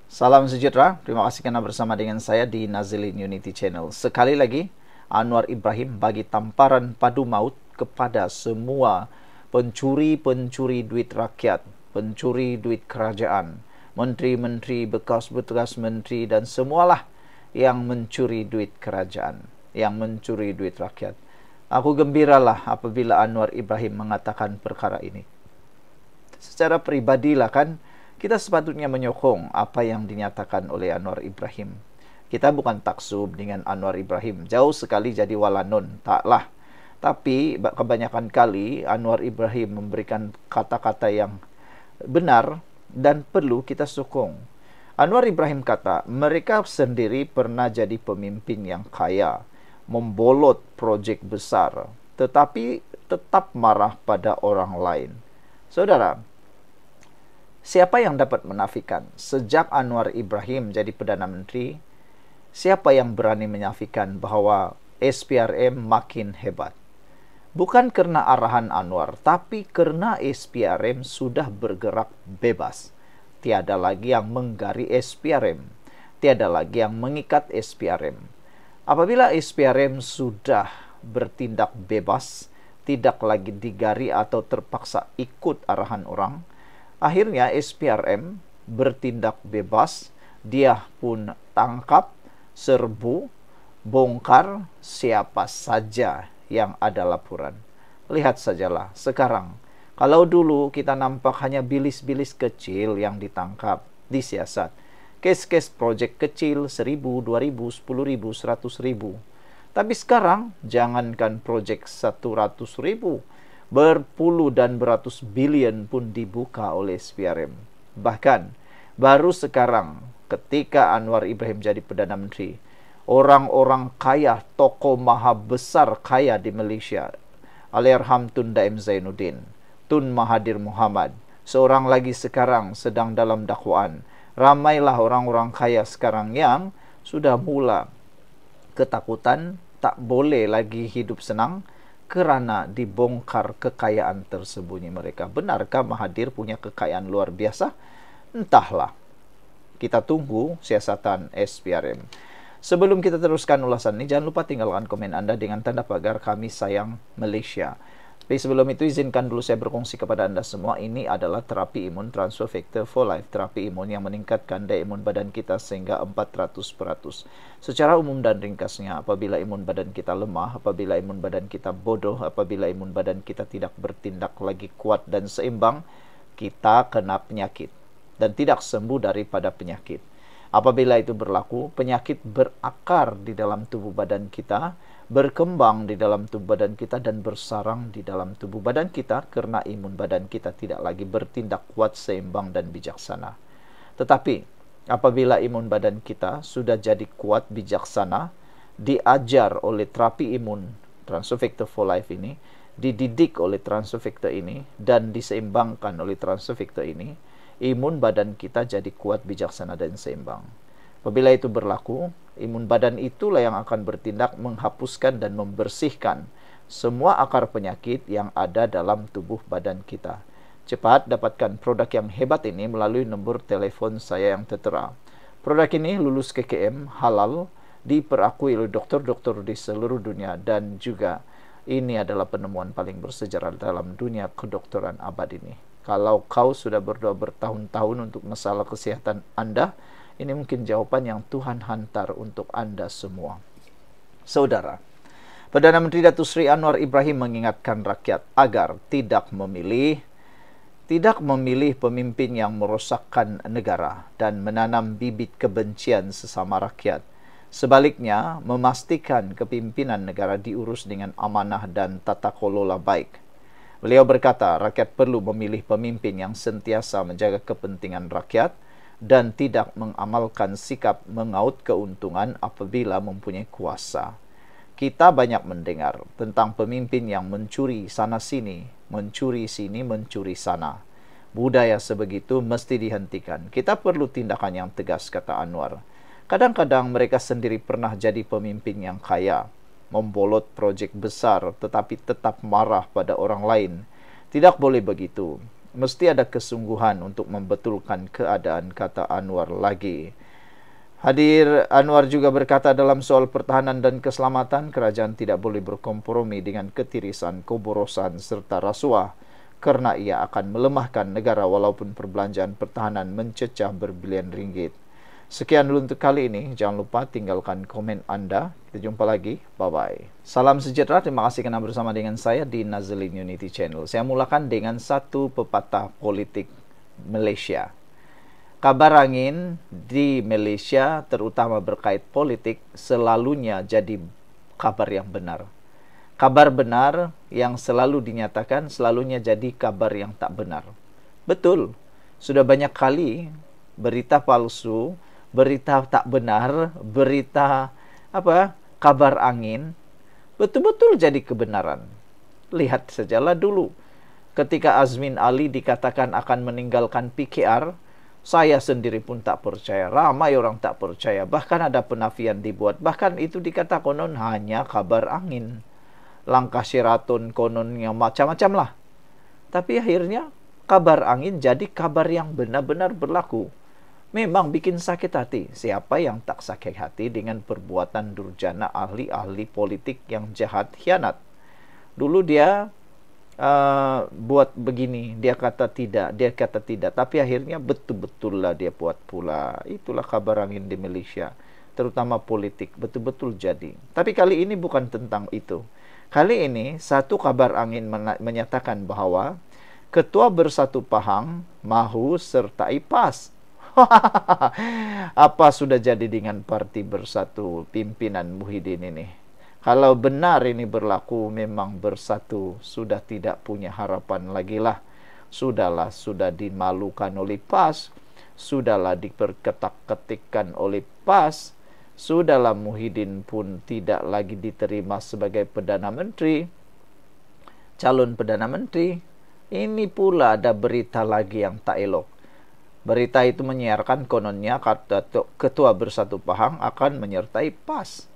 Salam sejahtera, terima kasih karena bersama dengan saya di Nazilin Unity Channel. Sekali lagi, Anwar Ibrahim bagi tamparan padu maut kepada semua pencuri-pencuri duit rakyat, pencuri duit kerajaan, menteri-menteri, bekas-bekas menteri, dan semualah yang mencuri duit kerajaan, yang mencuri duit rakyat. Aku gembiralah apabila Anwar Ibrahim mengatakan perkara ini. Secara pribadilah kan, kita sepatutnya menyokong apa yang dinyatakan oleh Anwar Ibrahim. Kita bukan taksub dengan Anwar Ibrahim. Jauh sekali jadi walanon. Taklah. Tapi kebanyakan kali Anwar Ibrahim memberikan kata-kata yang benar dan perlu kita sokong. Anwar Ibrahim kata, mereka sendiri pernah jadi pemimpin yang kaya, membolot proyek besar, tetapi tetap marah pada orang lain. Saudara, siapa yang dapat menafikan sejak Anwar Ibrahim jadi Perdana Menteri, siapa yang berani menafikan bahwa SPRM makin hebat? Bukan karena arahan Anwar, tapi karena SPRM sudah bergerak bebas. Tiada lagi yang menggari SPRM, tiada lagi yang mengikat SPRM. Apabila SPRM sudah bertindak bebas, tidak lagi digari atau terpaksa ikut arahan orang, akhirnya SPRM bertindak bebas, dia pun tangkap, serbu, bongkar siapa saja yang ada laporan. Lihat sajalah sekarang, kalau dulu kita nampak hanya bilis-bilis kecil yang ditangkap, disiasat. Kes-kes proyek kecil 1.000, 2.000, 10.000, 100.000. Tapi sekarang jangankan proyek 100.000, berpuluh dan beratus bilion pun dibuka oleh SPRM. Bahkan baru sekarang ketika Anwar Ibrahim jadi Perdana Menteri, orang-orang kaya, tokoh maha besar kaya di Malaysia, Allahyarham Tun Daim Zainuddin, Tun Mahathir Mohamad, seorang lagi sekarang sedang dalam dakwaan. Ramailah orang-orang kaya sekarang yang sudah mula ketakutan, tak boleh lagi hidup senang kerana dibongkar kekayaan tersembunyi mereka. Benarkah Mahathir punya kekayaan luar biasa? Entahlah. Kita tunggu siasatan SPRM. Sebelum kita teruskan ulasan ini, jangan lupa tinggalkan komen Anda dengan tanda pagar kami sayang Malaysia. Tapi sebelum itu, izinkan dulu saya berkongsi kepada Anda semua. Ini adalah terapi imun Transfer Factor for Life. Terapi imun yang meningkatkan daya imun badan kita sehingga 400%. Secara umum dan ringkasnya, apabila imun badan kita lemah, apabila imun badan kita bodoh, apabila imun badan kita tidak bertindak lagi kuat dan seimbang, kita kena penyakit dan tidak sembuh daripada penyakit. Apabila itu berlaku, penyakit berakar di dalam tubuh badan kita, berkembang di dalam tubuh badan kita dan bersarang di dalam tubuh badan kita karena imun badan kita tidak lagi bertindak kuat, seimbang dan bijaksana. Tetapi apabila imun badan kita sudah jadi kuat, bijaksana, diajar oleh terapi imun Transfer Factor for Life ini, dididik oleh Transfer Factor ini dan diseimbangkan oleh Transfer Factor ini, imun badan kita jadi kuat, bijaksana dan seimbang. Apabila itu berlaku, imun badan itulah yang akan bertindak menghapuskan dan membersihkan semua akar penyakit yang ada dalam tubuh badan kita. Cepat dapatkan produk yang hebat ini melalui nombor telepon saya yang tertera. Produk ini lulus KKM, halal, diperakui oleh dokter-dokter di seluruh dunia, dan juga ini adalah penemuan paling bersejarah dalam dunia kedokteran abad ini. Kalau kau sudah berdoa bertahun-tahun untuk masalah kesehatan Anda, ini mungkin jawaban yang Tuhan hantar untuk Anda semua. Saudara, Perdana Menteri Datuk Seri Anwar Ibrahim mengingatkan rakyat agar tidak memilih pemimpin yang merosakkan negara dan menanam bibit kebencian sesama rakyat. Sebaliknya, memastikan kepimpinan negara diurus dengan amanah dan tata kelola baik. Beliau berkata, rakyat perlu memilih pemimpin yang sentiasa menjaga kepentingan rakyat dan tidak mengamalkan sikap mengaut keuntungan apabila mempunyai kuasa. Kita banyak mendengar tentang pemimpin yang mencuri sana-sini, mencuri sini, mencuri sana. Budaya sebegitu mesti dihentikan. Kita perlu tindakan yang tegas, kata Anwar. Kadang-kadang mereka sendiri pernah jadi pemimpin yang kaya, membolot proyek besar tetapi tetap marah pada orang lain. Tidak boleh begitu. Mesti ada kesungguhan untuk membetulkan keadaan, kata Anwar lagi. Hadir Anwar juga berkata dalam soal pertahanan dan keselamatan, kerajaan tidak boleh berkompromi dengan ketirisan, keborosan serta rasuah, karena ia akan melemahkan negara walaupun perbelanjaan pertahanan mencecah berbilion ringgit. Sekian dulu untuk kali ini. Jangan lupa tinggalkan komen Anda. Kita jumpa lagi. Bye-bye. Salam sejahtera. Terima kasih karena bersama dengan saya di Nazilin Unity Channel. Saya mulakan dengan satu pepatah politik Malaysia. Kabar angin di Malaysia, terutama berkait politik, selalunya jadi kabar yang benar. Kabar benar yang selalu dinyatakan selalunya jadi kabar yang tak benar. Betul, sudah banyak kali berita palsu, berita tak benar, berita kabar angin, betul-betul jadi kebenaran. Lihat sajalah dulu, ketika Azmin Ali dikatakan akan meninggalkan PKR, saya sendiri pun tak percaya, ramai orang tak percaya, bahkan ada penafian dibuat, bahkan itu dikata konon hanya kabar angin. Langkah Sheraton kononnya macam-macam lah. Tapi akhirnya kabar angin jadi kabar yang benar-benar berlaku. Memang bikin sakit hati. Siapa yang tak sakit hati dengan perbuatan durjana ahli-ahli politik yang jahat, khianat. Dulu dia buat begini, dia kata tidak, tapi akhirnya betul-betul lah dia buat pula. Itulah kabar angin di Malaysia, terutama politik, betul-betul jadi. Tapi kali ini bukan tentang itu. Kali ini satu kabar angin menyatakan bahwa Ketua Bersatu Pahang mahu sertai PAS. Apa sudah jadi dengan Parti Bersatu pimpinan Muhyiddin ini? Kalau benar ini berlaku, memang Bersatu sudah tidak punya harapan lagi lah. Sudahlah, sudah dimalukan oleh PAS. Sudahlah diperketak-ketikkan oleh PAS. Sudahlah Muhyiddin pun tidak lagi diterima sebagai Perdana Menteri. Calon Perdana Menteri. Ini pula ada berita lagi yang tak elok. Berita itu menyiarkan kononnya Ketua Bersatu Pahang akan menyertai PAS.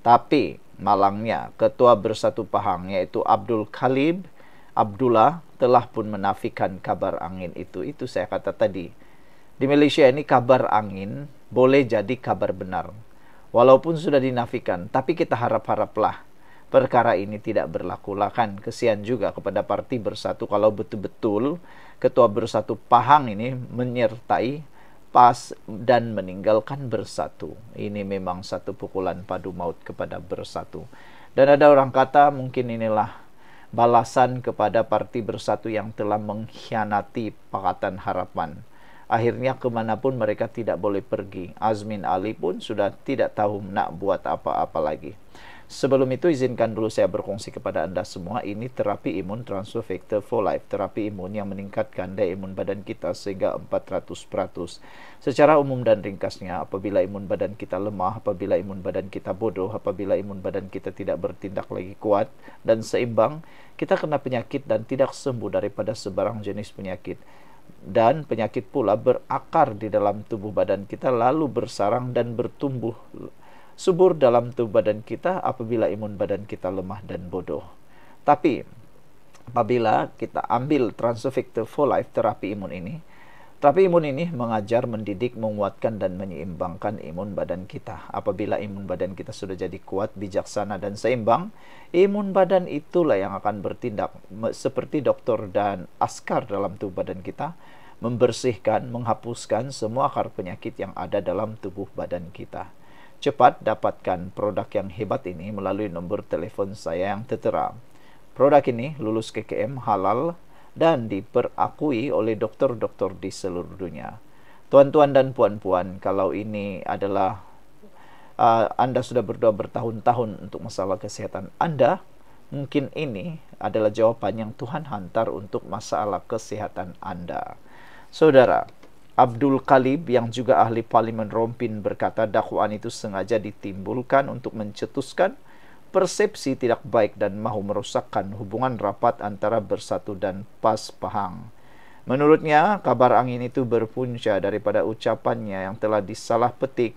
Tapi malangnya Ketua Bersatu Pahang yaitu Abdul Khalib Abdullah telah pun menafikan kabar angin itu. Itu saya kata tadi. Di Malaysia ini kabar angin boleh jadi kabar benar. Walaupun sudah dinafikan, tapi kita harap-haraplah perkara ini tidak berlaku lah kan. Kesian juga kepada Parti Bersatu kalau betul-betul Ketua Bersatu Pahang ini menyertai PAS dan meninggalkan Bersatu. Ini memang satu pukulan padu maut kepada Bersatu. Dan ada orang kata mungkin inilah balasan kepada Parti Bersatu yang telah mengkhianati Pakatan Harapan. Akhirnya kemanapun mereka tidak boleh pergi. Azmin Ali pun sudah tidak tahu nak buat apa-apa lagi. Sebelum itu izinkan dulu saya berkongsi kepada Anda semua, ini terapi imun Transfer Factor for Life, terapi imun yang meningkatkan daya imun badan kita sehingga 400%. Secara umum dan ringkasnya, apabila imun badan kita lemah, apabila imun badan kita bodoh, apabila imun badan kita tidak bertindak lagi kuat dan seimbang, kita kena penyakit dan tidak sembuh daripada sebarang jenis penyakit. Dan penyakit pula berakar di dalam tubuh badan kita, lalu bersarang dan bertumbuh subur dalam tubuh badan kita apabila imun badan kita lemah dan bodoh. Tapi apabila kita ambil Transfer Factor for Life, terapi imun ini mengajar, mendidik, menguatkan dan menyeimbangkan imun badan kita. Apabila imun badan kita sudah jadi kuat, bijaksana dan seimbang, imun badan itulah yang akan bertindak seperti dokter dan askar dalam tubuh badan kita, membersihkan, menghapuskan semua akar penyakit yang ada dalam tubuh badan kita. Cepat dapatkan produk yang hebat ini melalui nombor telepon saya yang tertera. Produk ini lulus KKM halal dan diperakui oleh dokter-dokter di seluruh dunia. Tuan-tuan dan puan-puan, kalau ini adalah Anda sudah berdoa bertahun-tahun untuk masalah kesehatan Anda, mungkin ini adalah jawaban yang Tuhan hantar untuk masalah kesehatan Anda. Saudara, Abdul Khalib yang juga ahli parlimen Rompin berkata dakwaan itu sengaja ditimbulkan untuk mencetuskan persepsi tidak baik dan mahu merosakkan hubungan rapat antara Bersatu dan PAS Pahang. Menurutnya, kabar angin itu berpunca daripada ucapannya yang telah disalah petik,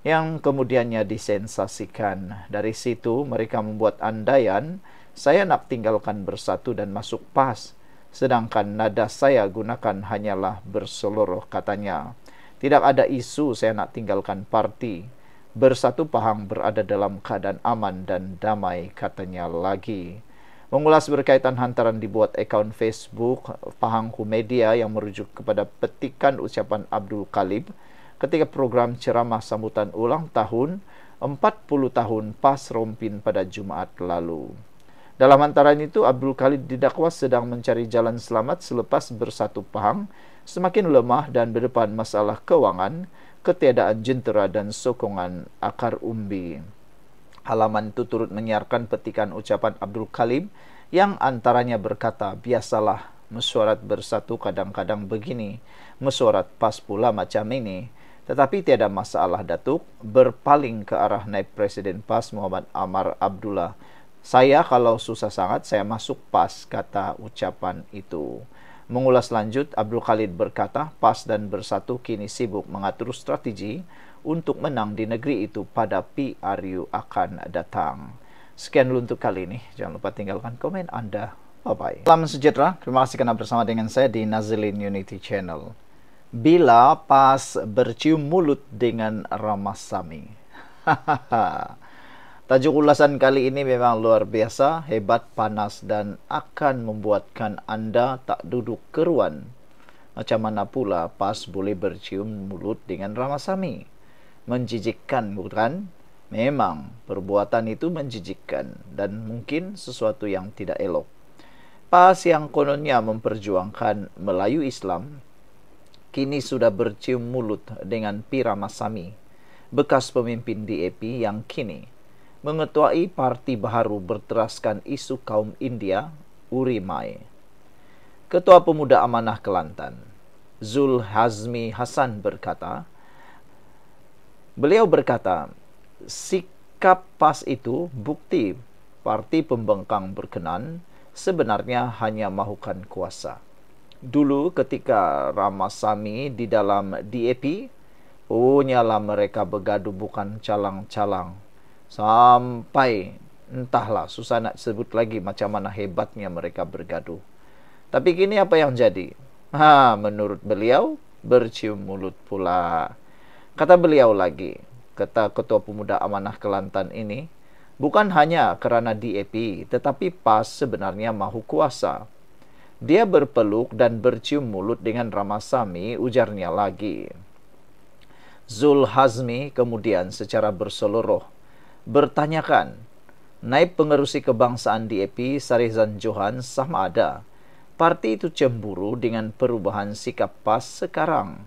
yang kemudiannya disensasikan. Dari situ mereka membuat andaian, saya nak tinggalkan Bersatu dan masuk PAS. sedangkan nada saya gunakan hanyalah berseluruh, katanya. Tidak ada isu saya nak tinggalkan parti. Bersatu Pahang berada dalam keadaan aman dan damai, katanya lagi. Mengulas berkaitan hantaran dibuat akaun Facebook Pahangku Media yang merujuk kepada petikan ucapan Abdul Khalib ketika program ceramah sambutan ulang tahun 40 tahun PAS Rompin pada Jumaat lalu. Dalam hantaran itu, Abdul Khalid didakwa sedang mencari jalan selamat selepas Bersatu Pahang semakin lemah dan berdepan masalah kewangan, ketiadaan jentera dan sokongan akar umbi. Halaman itu turut menyiarkan petikan ucapan Abdul Khalid yang antaranya berkata, biasalah mesyuarat bersatu kadang-kadang begini, mesyuarat PAS pula macam ini. Tetapi tiada masalah Datuk, berpaling ke arah naib Presiden PAS Muhammad Amar Abdullah. Saya kalau susah sangat, saya masuk PAS, kata ucapan itu. Mengulas lanjut, Abdul Khalid berkata, PAS dan Bersatu kini sibuk mengatur strategi untuk menang di negeri itu pada PRU akan datang. Sekian dulu untuk kali ini. Jangan lupa tinggalkan komen Anda. Bye-bye. Salam sejahtera. Terima kasih karena bersama dengan saya di Nazilin Unity Channel. Bila PAS bercium mulut dengan Ramasamy. Tajuk ulasan kali ini memang luar biasa, hebat, panas, dan akan membuatkan Anda tak duduk keruan. Macam mana pula PAS boleh bercium mulut dengan Ramasamy? Menjijikkan, bukan? Memang, perbuatan itu menjijikkan dan mungkin sesuatu yang tidak elok. PAS yang kononnya memperjuangkan Melayu Islam, kini sudah bercium mulut dengan P. Ramasamy, bekas pemimpin DAP yang kini mengetuai parti baru berteraskan isu kaum India, Urimai. Ketua Pemuda Amanah Kelantan, Zulhazmi Hasan beliau berkata, sikap PAS itu bukti parti pembengkang berkenan sebenarnya hanya mahukan kuasa. Dulu ketika Ramasamy di dalam DAP, nyala mereka bergaduh bukan calang-calang. Sampai entahlah, susah nak sebut lagi macam mana hebatnya mereka bergaduh. Tapi kini apa yang jadi? Menurut beliau, bercium mulut pula. Kata beliau lagi, kata Ketua Pemuda Amanah Kelantan ini, bukan hanya kerana DAP, tetapi PAS sebenarnya mahu kuasa. Dia berpeluk dan bercium mulut dengan Ramasamy, ujarnya lagi. Zulhazmi kemudian secara berseluruh bertanyakan, naib pengerusi kebangsaan DAP Sarizan Johan sama ada parti itu cemburu dengan perubahan sikap PAS sekarang.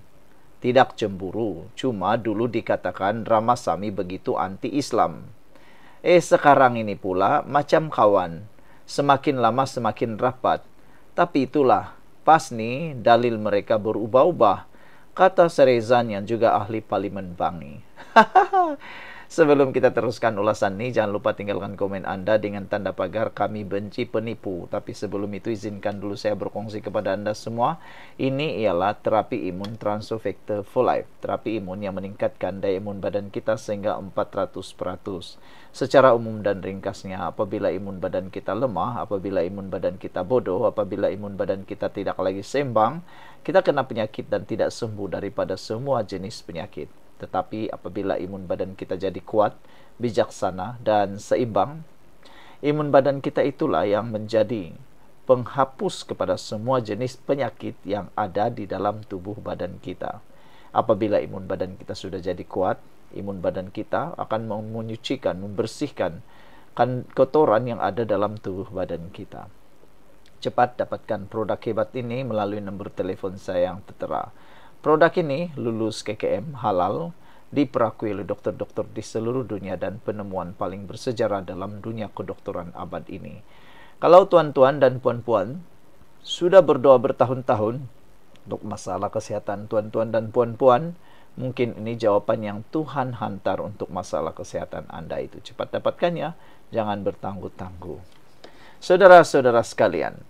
Tidak cemburu, cuma dulu dikatakan Ramasamy begitu anti-Islam. Sekarang ini pula macam kawan, semakin lama semakin rapat. Tapi itulah, PAS ni dalil mereka berubah-ubah, kata Sarizan yang juga ahli Parlimen Bangi. Sebelum kita teruskan ulasan ini, jangan lupa tinggalkan komen Anda dengan tanda pagar kami benci penipu. Tapi sebelum itu izinkan dulu saya berkongsi kepada Anda semua. Ini ialah terapi imun Transofector for Life. Terapi imun yang meningkatkan daya imun badan kita sehingga 400%. Secara umum dan ringkasnya, apabila imun badan kita lemah, apabila imun badan kita bodoh, apabila imun badan kita tidak lagi seimbang, kita kena penyakit dan tidak sembuh daripada semua jenis penyakit. Tetapi apabila imun badan kita jadi kuat, bijaksana dan seimbang, imun badan kita itulah yang menjadi penghapus kepada semua jenis penyakit yang ada di dalam tubuh badan kita. Apabila imun badan kita sudah jadi kuat, imun badan kita akan menyucikan, membersihkan kotoran yang ada dalam tubuh badan kita. Cepat dapatkan produk hebat ini melalui nombor telepon saya yang tertera. Produk ini lulus KKM halal, diperakui oleh dokter-dokter di seluruh dunia dan penemuan paling bersejarah dalam dunia kedokteran abad ini. Kalau tuan-tuan dan puan-puan sudah berdoa bertahun-tahun untuk masalah kesehatan tuan-tuan dan puan-puan, mungkin ini jawaban yang Tuhan hantar untuk masalah kesehatan Anda itu. Cepat dapatkannya, jangan bertangguh-tangguh. Saudara-saudara sekalian,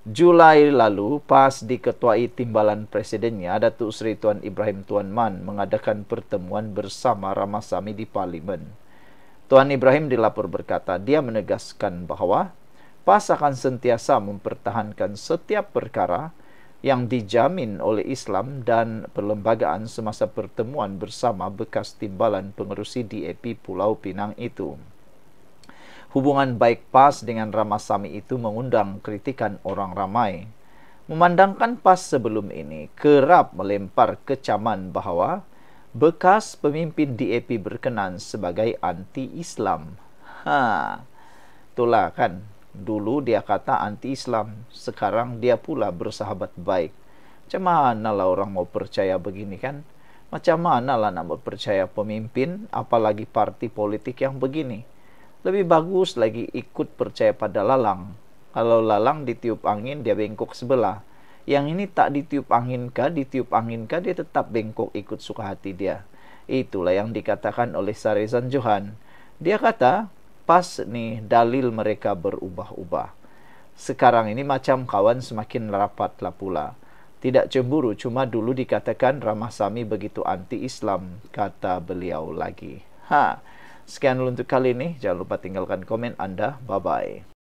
Julai lalu, PAS diketuai timbalan presidennya, Datuk Seri Tuan Ibrahim Tuan Man, mengadakan pertemuan bersama Ramasamy di Parlimen. Tuan Ibrahim dilapor berkata, dia menegaskan bahawa PAS akan sentiasa mempertahankan setiap perkara yang dijamin oleh Islam dan perlembagaan semasa pertemuan bersama bekas timbalan pengerusi DAP Pulau Pinang itu. Hubungan baik PAS dengan Ramasamy itu mengundang kritikan orang ramai. Memandangkan PAS sebelum ini kerap melempar kecaman bahwa bekas pemimpin DAP berkenan sebagai anti-Islam. Itulah kan. Dulu dia kata anti-Islam, sekarang dia pula bersahabat baik. Macam mana lah orang mau percaya begini kan? Macam mana lah nak percaya pemimpin, apalagi parti politik yang begini? Lebih bagus lagi ikut percaya pada lalang. Kalau lalang ditiup angin, dia bengkok sebelah. Yang ini tak ditiup angin kah, dia tetap bengkok ikut suka hati dia. Itulah yang dikatakan oleh Sarezan Johan. Dia kata, PAS nih dalil mereka berubah-ubah. Sekarang ini macam kawan semakin rapatlah pula. Tidak cemburu, cuma dulu dikatakan Ramasamy begitu anti-Islam, kata beliau lagi. Sekian dulu untuk kali ini. Jangan lupa tinggalkan komen Anda. Bye-bye.